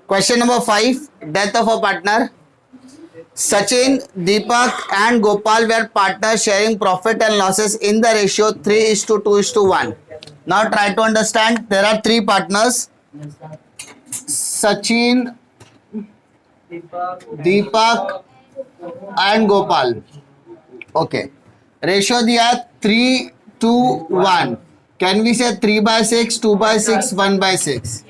Question number 5, death of a partner. Sachin, Deepak and Gopal were partners sharing profit and losses in the ratio 3:2:1. Now try to understand, there are three partners, Sachin, Deepak and Gopal. Okay, ratio दिया 3:1. Can we say 3/6, 2/6, 1/6?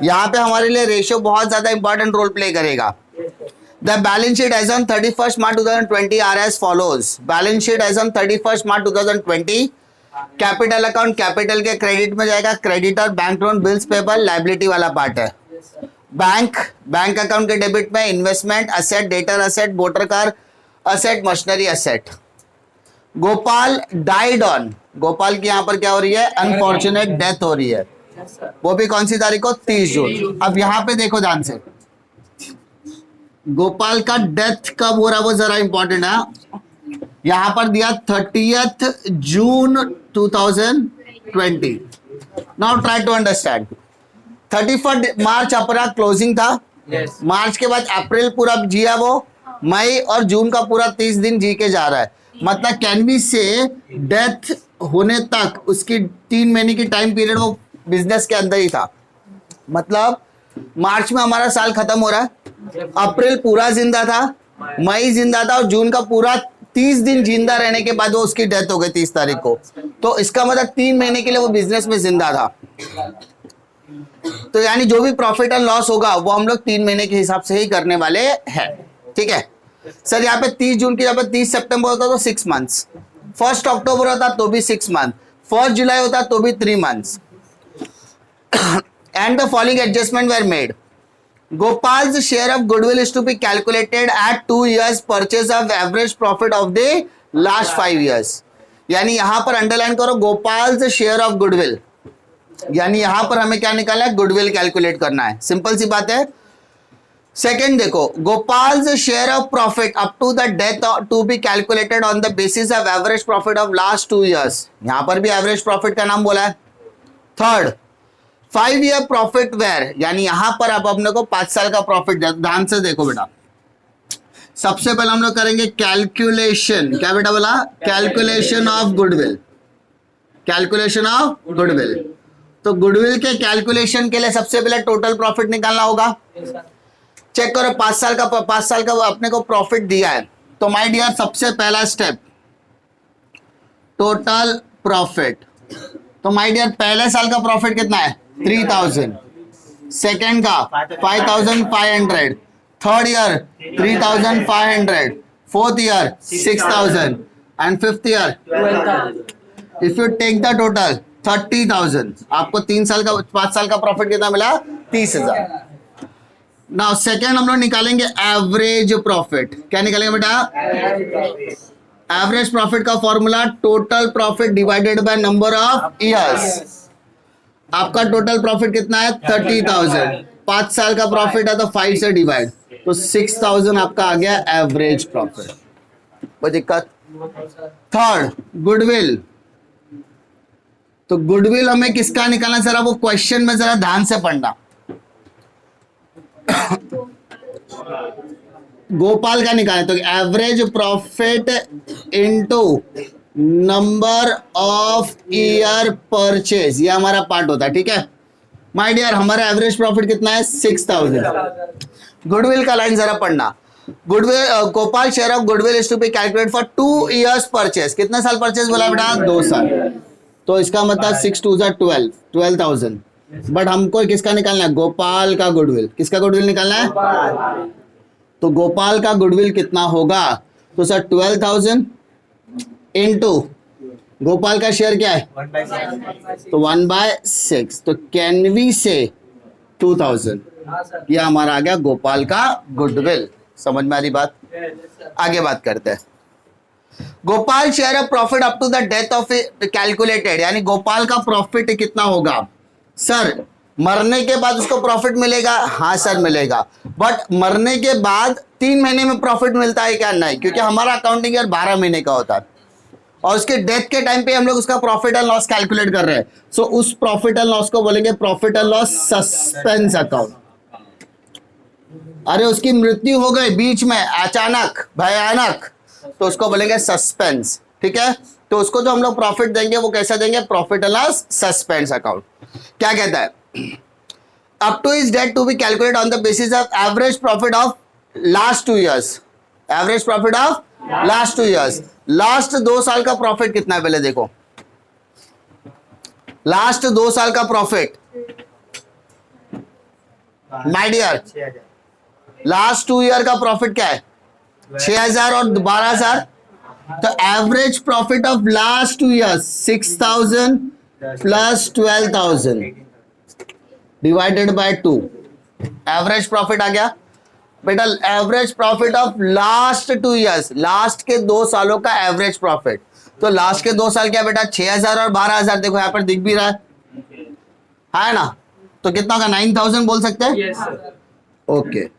यहाँ पे हमारे लिए ratio बहुत ज्यादा important role play करेगा. The balance sheet as on 31st March 2020 are as follows. Balance sheet as on 31st March 2020. Capital account, capital के credit में जाएगा, creditor bank loan bills payable liability वाला पार्ट है. Bank account के debit में investment asset, debtor asset, motor car asset, machinery asset. Gopal died on, Gopal की यहाँ पर क्या हो रही है, अनफॉर्चुनेट डेथ हो रही है. वो भी कौन सी तारीख को, 30 जून. अब यहाँ पे देखो ध्यान से, गोपाल का डेथ कब हो रहा है वो जरा इंपॉर्टेंट है. यहां पर दिया 30th June 2020. Now try to understand. 31st March अपना क्लोजिंग था. मार्च के बाद अप्रैल पूरा जिया, वो मई और जून का पूरा 30 दिन जी के जा रहा है. मतलब कैन वी से डेथ होने तक उसकी 3 महीने की टाइम पीरियड वो बिजनेस के अंदर ही था. मतलब मार्च में हमारा साल खत्म हो रहा है, अप्रैल पूरा जिंदा था, मई जिंदा था और जून का पूरा 30 दिन जिंदा रहने के बाद वो उसकी डेथ हो गई 30 तारीख को. तो इसका मतलब 3 महीने के लिए वो बिजनेस में जिंदा था. तो यानी जो भी प्रॉफिट एंड लॉस होगा वो हम लोग 3 महीने के हिसाब से ही करने वाले हैं. ठीक है सर. यहाँ पे 30 जून की जब 30 सितंबर होता तो 6 मंथ्स, 1 अक्टूबर होता तो भी 6 मंथ, 1 जुलाई होता तो भी 3 months. And the following adjustment were made. Gopal's share of goodwill is to be calculated at 2 years purchase of average profit of the last 5 years. यानी यहां पर अंडरलाइन करो, गोपाल्स शेयर ऑफ गुडविल, यानी यहां पर हमें क्या निकालना है, गुडविल कैलकुलेट करना है. सिंपल सी बात है. सेकेंड देखो, Gopal's share of profit up to the death to be calculated on the basis of average profit of last 2 years. यहां पर भी एवरेज प्रॉफिट का नाम बोला है. थर्ड, 5 year प्रॉफिट वेयर, यानी यहां पर अब अपने को 5 साल का प्रॉफिट. ध्यान से देखो बेटा, सबसे पहले हम लोग करेंगे कैलकुलेशन. क्या बेटा बोला, calculation of goodwill, calculation of goodwill. तो गुडविल के कैलकुलेशन के लिए सबसे पहले टोटल प्रॉफिट निकालना होगा. चेक करो 5 साल का अपने को प्रॉफिट दिया है. तो माय डियर सबसे पहला स्टेप टोटल प्रॉफिट. तो माय डियर पहले साल का प्रॉफिट कितना है, 3000. सेकेंड का 5500. Third year 3500. Fourth year 6000 and fifth year 12,000. If you take the total 30,000, आपको 5 साल का प्रॉफिट कितना मिला, 30,000. नाउ सेकेंड हम लोग निकालेंगे एवरेज प्रॉफिट. क्या निकालेंगे बेटा, एवरेज प्रॉफिट का formula total profit divided by number of years. आपका टोटल प्रॉफिट कितना है, 30,000. 5 साल का प्रॉफिट है तो 5 से डिवाइड, तो 6,000 आपका आ गया एवरेज प्रॉफिट. कोई दिक्कत. Third goodwill. तो गुडविल हमें किसका निकालना, जरा वो क्वेश्चन में जरा ध्यान से पढ़ना. गोपाल का निकालें तो average profit into number of year purchase, ये हमारा पार्ट होता है. ठीक है माय डियर, हमारा एवरेज प्रॉफिट कितना है, 6,000. गुडविल का लाइन जरा पढ़ना. Goodwill, Gopal share of goodwill is to be calculate for 2 years purchase. कितने साल परचेज बोला बेटा, 2 साल. तो इसका मतलब 6 2 12,000. बट हमको किसका निकालना है, गोपाल का गुडविल. किसका गुडविल निकालना है, तो गोपाल का गुडविल कितना होगा, तो सर 12,000 इनटू गोपाल का शेयर क्या है, तो 1/6. तो कैन वी से 2,000, ये हमारा आ गया गोपाल का गुडविल. समझ में आ रही बात. आगे बात करते हैं. Gopal share of profit up to the death of calculated, यानी गोपाल का प्रॉफिट कितना होगा. सर मरने के बाद उसको प्रॉफिट मिलेगा, हाँ सर मिलेगा. बट मरने के बाद 3 महीने में प्रॉफिट मिलता है क्या, नहीं, क्योंकि हमारा अकाउंटिंग ईयर 12 महीने का होता है और उसके डेथ के टाइम पे हम लोग उसका प्रॉफिट एंड लॉस कैलकुलेट कर रहे हैं. सो उस प्रॉफिट एंड लॉस को बोलेंगे profit and loss suspense account. अरे उसकी मृत्यु हो गई बीच में, अचानक, भयानक, तो उसको बोलेंगे सस्पेंस। ठीक है, तो उसको जो हम लोग प्रॉफिट देंगे वो कैसा देंगे, profit and loss suspense account. क्या कहता है, up to is date to be calculate on the basis of average profit of last 2 years, average profit of last 2 years। लास्ट 2 साल का प्रॉफिट कितना है पहले देखो, लास्ट 2 साल का profit my dear, last 2 year का प्रॉफिट क्या है, 6000 और 12000, तो average profit of last 2 years 6000 plus 12000 divided by 2, average profit आ गया बेटा। Average profit of last 2 years, last के 2 सालों का एवरेज प्रॉफिट, तो लास्ट के 2 साल क्या बेटा, 6000 और 12000, देखो यहाँ पर दिख भी रहा है ना, तो कितना होगा, 9000 बोल सकते हैं। Yes, sir. ओके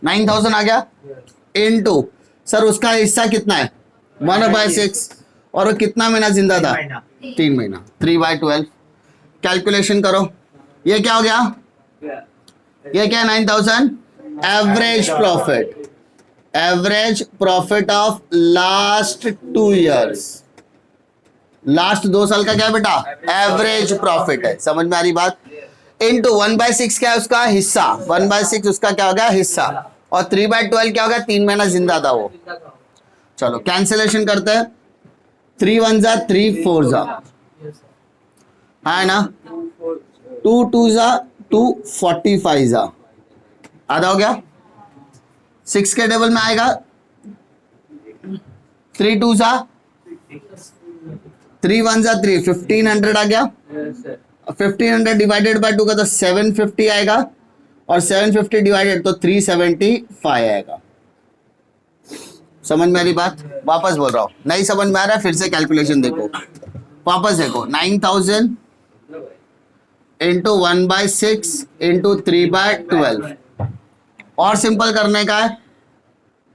9000 आ गया इनटू, सर उसका हिस्सा कितना है 1/6, और वो कितना महीना जिंदा था, 3 महीना, 3/12। कैलकुलेशन करो, ये क्या हो गया, ये क्या है 9000, average profit, average profit of last 2 years, लास्ट 2 साल का क्या बेटा, एवरेज प्रॉफिट है, समझ में आ रही बात। इनटू 1/6 क्या है उसका हिस्सा, 1/6 उसका क्या हो गया हिस्सा, और 3/12 क्या होगा, 3 महीना जिंदा था वो। चलो कैंसिलेशन करते हैं, 3 1 जा 3 4 जा, है ना, 2 2 जा 2 45 जा, आधा हो गया। 6 के टेबल में आएगा 3 2 जा 3 1 जा 3, 1500 आ गया। Yes, sir. 1500 डिवाइडेड बाय 2 का तो 750 आएगा, और 750 डिवाइडेड तो 375 आएगा। समझ में आ रही बात, वापस बोल रहा हूं, नहीं समझ में आ रहा है फिर से कैलकुलेशन देखो, वापस देखो, 9000 इंटू 1/6 इंटू 3/12, और सिंपल करने का है,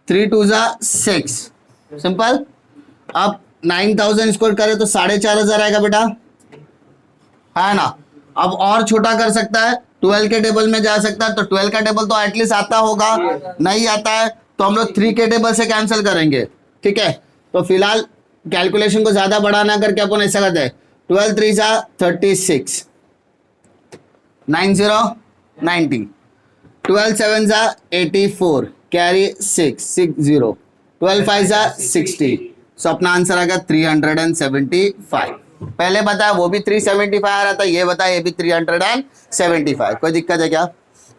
3 2 जा 6, सिंपल। अब 9000 स्कोर करे तो 4500 आएगा बेटा, है ना। अब और छोटा कर सकता है, 12 के टेबल में जा सकता है, तो 12 का टेबल तो एटलीस्ट आता होगा, नहीं आता है तो हम लोग 3 के टेबल से कैंसिल करेंगे। ठीक है, तो फिलहाल कैलकुलेशन को ज्यादा बड़ा ना करके अपन ऐसा करते हैं, 12 3 जा 36, 90 90, 12 7 जा 84, कैरी 6 60, 12 5 जा 60, सो अपना आंसर आ गया 375। पहले बताया वो भी 375 आ रहा था, ये बताया ये भी 375, कोई दिक्कत है क्या।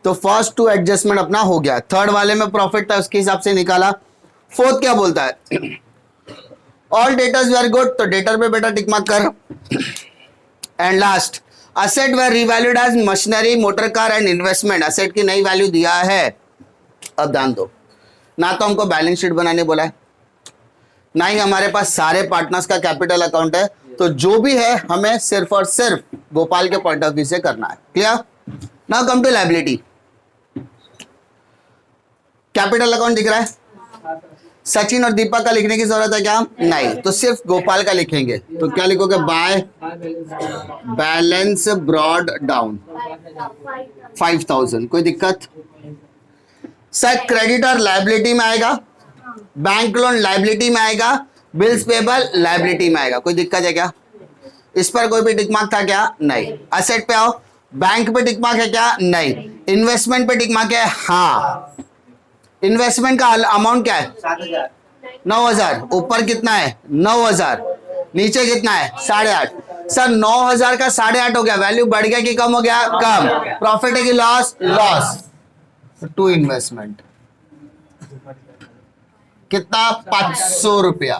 तो फर्स्ट 2 एडजस्टमेंट अपना हो गया, थर्ड वाले में प्रॉफिट था उसके हिसाब से निकाला। फोर्थ क्या बोलता है, ऑल डेटर्स वेरी गुड, तो डेटर पे बेटा टिक मार्क कर। And last, asset were revalued as machinery motor car and investment, asset की नई वैल्यू दिया है। अब ध्यान दो, ना तो हमको बैलेंस शीट बनाने बोला है, ना ही हमारे पास सारे पार्टनर्स का कैपिटल अकाउंट है, तो जो भी है हमें सिर्फ और सिर्फ गोपाल के पॉइंट ऑफ व्यू से करना है। Clear, now come to liability. Capital account दिख रहा है, सचिन और दीपक का लिखने की जरूरत है क्या, नहीं, तो सिर्फ गोपाल का लिखेंगे, तो क्या लिखोगे, बाय बैलेंस ब्रॉड डाउन 5000, कोई दिक्कत। सर क्रेडिटर लायबिलिटी में आएगा, बैंक लोन लायबिलिटी में आएगा, बिल्स पेबल लायबिलिटी में आएगा, कोई दिक्कत है क्या, इस पर कोई भी टिक मार्क था क्या, नहीं। असेट पे आओ, बैंक पे टिक मार्क है क्या, नहीं। इन्वेस्टमेंट पे टिक मार्क है, हाँ। इन्वेस्टमेंट का अमाउंट क्या है, 9000, ऊपर कितना है 9000, नीचे कितना है 8.5। सर 9000 का 8.5 हो गया, वैल्यू बढ़ गया कि कम हो गया, कम। प्रॉफिट है कि लॉस, लॉस। टू इन्वेस्टमेंट कितना, 500 रुपया।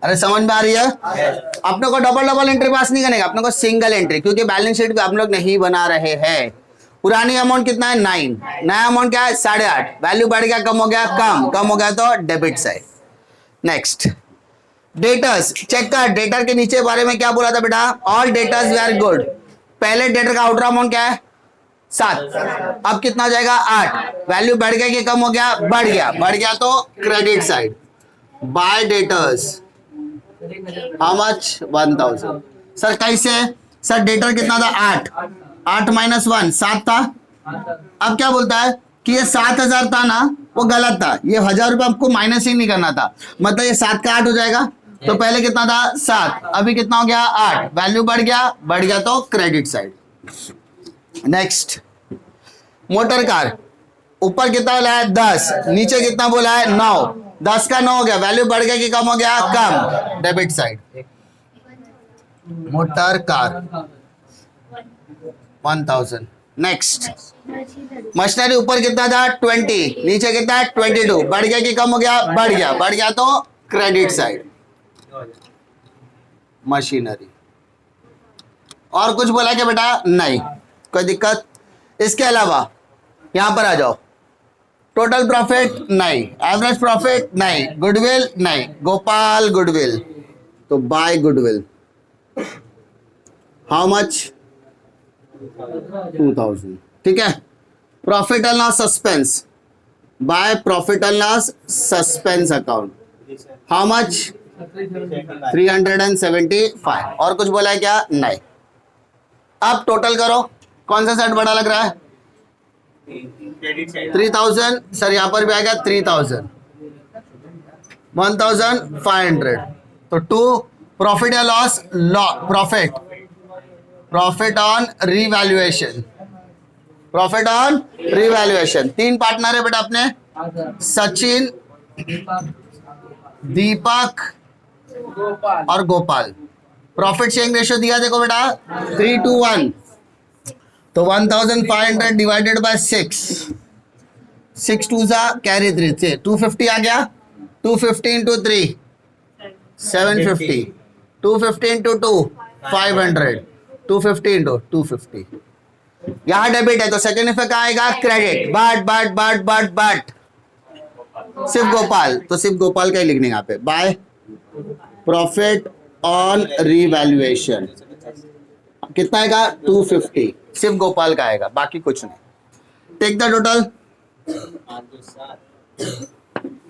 अरे समझ में आ रही है, अपने को डबल डबल एंट्री पास नहीं करने का, अपने को सिंगल एंट्री, क्योंकि बैलेंस शीट हम लोग नहीं बना रहे हैं। पुरानी अमाउंट कितना है 9, नया अमाउंट क्या है 8.5, वैल्यू बढ़ गया कम हो गया, कम हो गया तो debit side. Next, debtors check कर, डेटर के नीचे बारे में क्या बोला था बेटा, ऑल डेटर्स वेर गुड। पहले डेटर का आउटर अमाउंट क्या है 7, अब कितना हो जाएगा 8, वैल्यू बढ़ गया कि कम हो गया, बढ़ गया तो credit side. Bye debtors how much 1000। Sir कैसे, सर डेटर कितना था 8 -1 7 था, अब क्या बोलता है कि ये 7,000 था ना, वो गलत था, ये 1,000 रुपये आपको माइनस ही नहीं करना था, मतलब ये 7 का 8 हो जाएगा। तो पहले कितना था 7, अभी कितना हो गया 8, वैल्यू बढ़ गया तो credit side. Next, motor car, ऊपर कितना बोला है 10, नीचे कितना बोला है 9, 10 का 9 हो गया, वैल्यू बढ़ गया कि कम हो गया, कम, debit side. Motor car 1000। Next, machinery, ऊपर कितना था 20, नीचे कितना है 22, बढ़ गया कि कम हो गया, बढ़ गया तो क्रेडिट साइड। मशीनरी, और कुछ बोला क्या बेटा? नहीं, कोई दिक्कत? इसके अलावा यहां पर आ जाओ, टोटल प्रॉफिट नहीं, एवरेज प्रॉफिट नहीं, गुडविल नहीं, गोपाल गुडविल, तो बाय गुडविल हाउ मच 2000, ठीक है। Profit and loss suspense, by profit and loss suspense account, how much 375। और कुछ बोला है क्या? नहीं। अब टोटल करो, कौन सा सेट बड़ा लग रहा है? 3000, सर यहां पर भी आएगा 3000, 1500, तो 2 प्रॉफिट या loss, profit on revaluation, profit on revaluation. 3 partner है बेटा अपने, सचिन, दीपक और गोपाल। प्रॉफिट शेयरिंग रेशियो दिया देखो बेटा 3:1, तो 1500 डिवाइडेड बाय 6, 6 2 सा कैरी 3 से 250 आ गया, 250 इंटू 3 750, 250 इंटू 2 500, 250 इंटू 250। यहां डेबिट है तो सेकेंड इफेक्ट आएगा क्रेडिट, बट सिर्फ गोपाल, तो सिर्फ गोपाल का ही लिखने यहाँ पे, बाय प्रॉफिट ऑन रिवैल्यूएशन कितना आएगा 250, सिर्फ गोपाल का आएगा, बाकी कुछ नहीं। Take the total,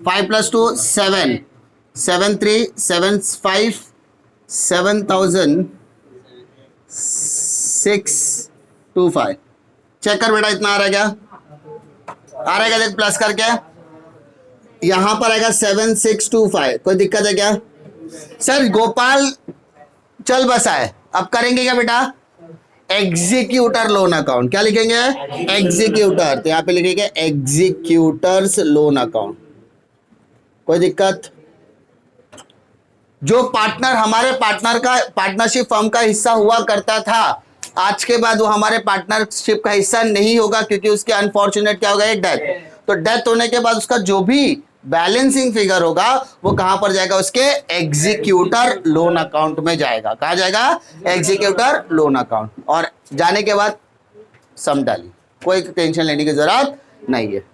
5 + 2 7, 7 3 7 5 7,625। चेक कर बेटा, इतना आ रहा है क्या? आ रहा है क्या? देख प्लस करके, यहां पर आएगा 7625। कोई दिक्कत है क्या? सर गोपाल चल बसा है, अब करेंगे क्या बेटा? एग्जीक्यूटर लोन अकाउंट, क्या लिखेंगे? एग्जीक्यूटर, तो यहां पे लिखेंगे एग्जीक्यूटर्स लोन अकाउंट। कोई दिक्कत? जो पार्टनर हमारे पार्टनर का पार्टनरशिप फर्म का हिस्सा हुआ करता था, आज के बाद वो हमारे पार्टनरशिप का हिस्सा नहीं होगा, क्योंकि उसके अनफॉर्चुनेट क्या होगा, डेथ। तो डेथ होने के बाद उसका जो भी बैलेंसिंग फिगर होगा वो कहां पर जाएगा? उसके एग्जीक्यूटर लोन अकाउंट में जाएगा। कहां जाएगा? Executor loan account. और जाने के बाद सम डाली, कोई टेंशन लेने की जरूरत नहीं है।